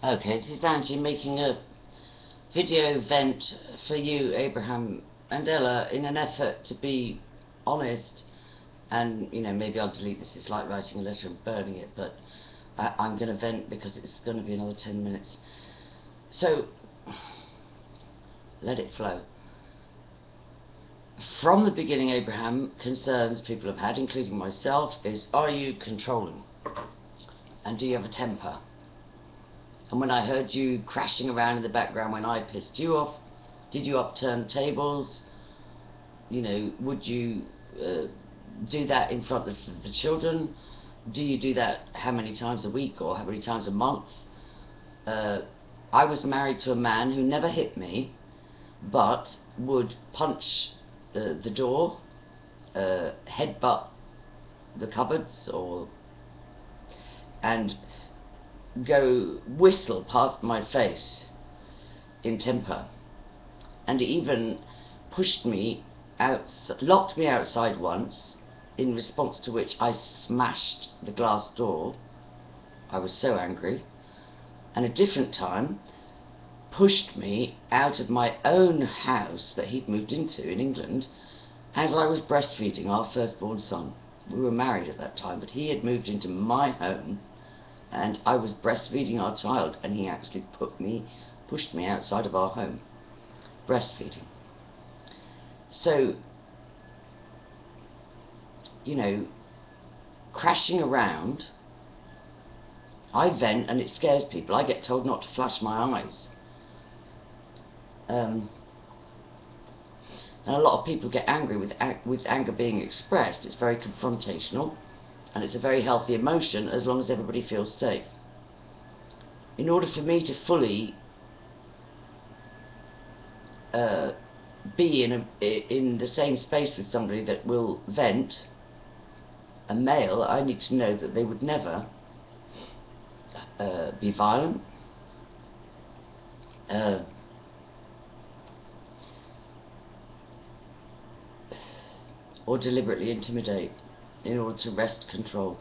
Okay, this is Angie making a video vent for you, Abraham and Ella, in an effort to be honest. And, you know, maybe I'll delete this. It's like writing a letter and burning it, but I'm going to vent because it's going to be another 10 minutes. So, let it flow. From the beginning, Abraham, concerns people have had, including myself, is, are you controlling? And do you have a temper? And when I heard you crashing around in the background when I pissed you off, did you upturn tables? You know, would you do that in front of the children? Do you do that how many times a week or how many times a month? I was married to a man who never hit me, but would punch the door, headbutt the cupboards, and go whistle past my face in temper, and even pushed me out, locked me outside once, in response to which I smashed the glass door. I was so angry. And a different time pushed me out of my own house that he'd moved into in England as I was breastfeeding our firstborn son. We were married at that time, but he had moved into my home and I was breastfeeding our child, and he actually pushed me outside of our home, breastfeeding. So, you know, crashing around, I vent and it scares people. I get told not to flash my eyes. And a lot of people get angry with anger being expressed. It's very confrontational, and it's a very healthy emotion as long as everybody feels safe. In order for me to fully be in the same space with somebody that will vent, a male, I need to know that they would never be violent, or deliberately intimidate in order to wrest control.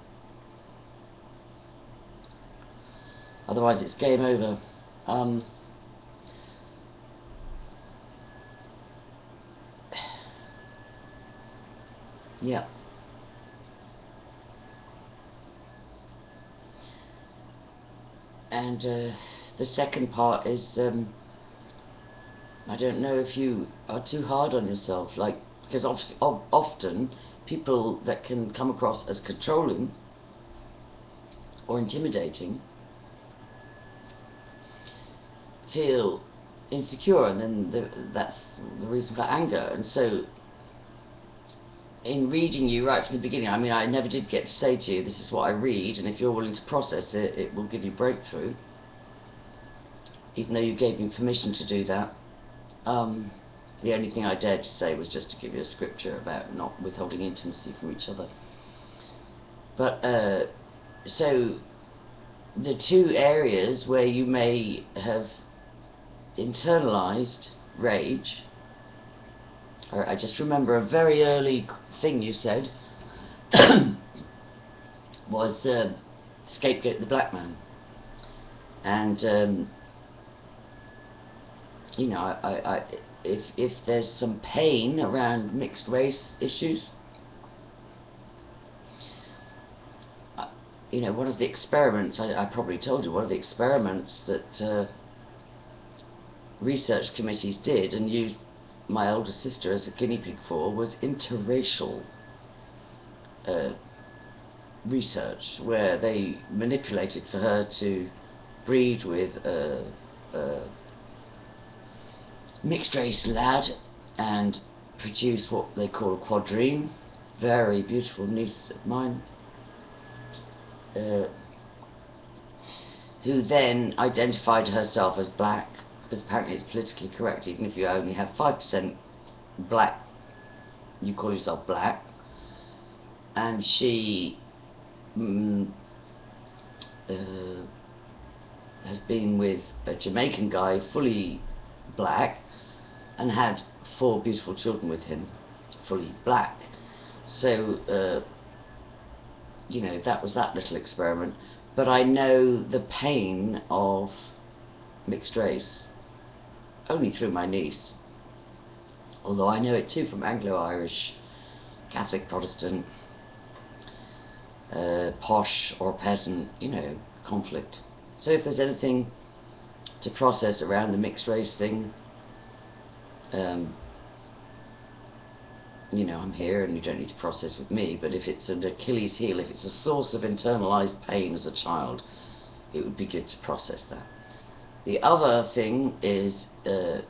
Otherwise it's game over. Yeah. And the second part is, I don't know if you are too hard on yourself, like, because often people that can come across as controlling or intimidating feel insecure, and then that's the reason for anger. And so in reading you right from the beginning, I mean, I never did get to say to you, this is what I read, and if you're willing to process it, it will give you breakthrough, even though you gave me permission to do that. The only thing I dared to say was just to give you a scripture about not withholding intimacy from each other. But so the two areas where you may have internalized rage, I just remember a very early thing you said was scapegoat the black man. And you know, if there's some pain around mixed race issues, you know, one of the experiments, I probably told you, one of the experiments that research committees did and used my older sister as a guinea pig for was interracial research, where they manipulated for her to breed with a mixed race lad and produce what they call a quadrine. Very beautiful niece of mine, who then identified herself as black, because apparently it's politically correct. Even if you only have 5% black, you call yourself black. And she has been with a Jamaican guy, fully black, and had 4 beautiful children with him, fully black. So you know, that was that little experiment. But I know the pain of mixed race only through my niece, although I know it too from Anglo-Irish, Catholic, Protestant, posh or peasant, you know, conflict. So if there's anything to process around the mixed race thing, you know, I'm here and you don't need to process with me, but if it's an Achilles heel, if it's a source of internalized pain as a child, it would be good to process that. The other thing is, and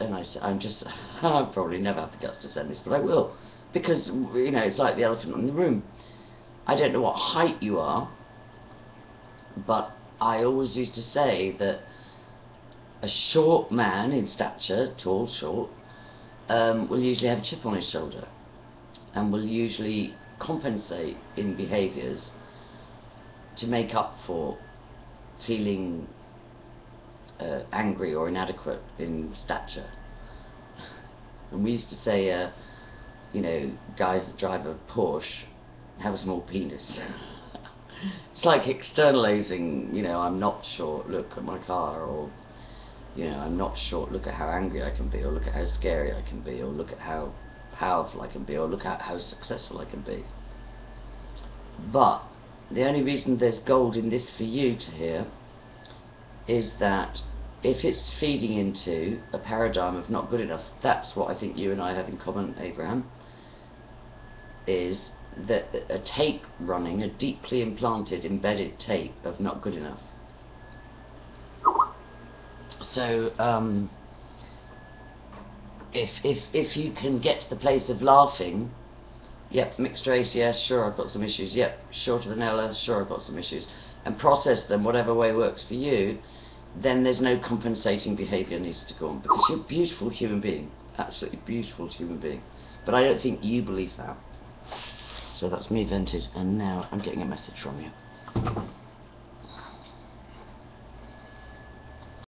I'll probably never have the guts to send this, but I will, because, you know, it's like the elephant in the room. I don't know what height you are, but I always used to say that a short man in stature, tall, short, will usually have a chip on his shoulder and will usually compensate in behaviours to make up for feeling angry or inadequate in stature. And we used to say, you know, guys that drive a Porsche have a small penis. It's like externalizing, you know, I'm not short, look at my car, or, you know, I'm not short, look at how angry I can be, or look at how scary I can be, or look at how powerful I can be, or look at how successful I can be. But the only reason there's gold in this for you to hear is that if it's feeding into a paradigm of not good enough, that's what I think you and I have in common, Abraham, is that a tape running, a deeply implanted, embedded tape of not good enough. So if you can get to the place of laughing, yep, mixed race, yes, sure, I've got some issues, yep, short of vanilla, sure, I've got some issues, and process them whatever way works for you, then there's no compensating behaviour needs to go on, because you're a beautiful human being, absolutely beautiful human being. But I don't think you believe that. So that's me vented, and now I'm getting a message from you.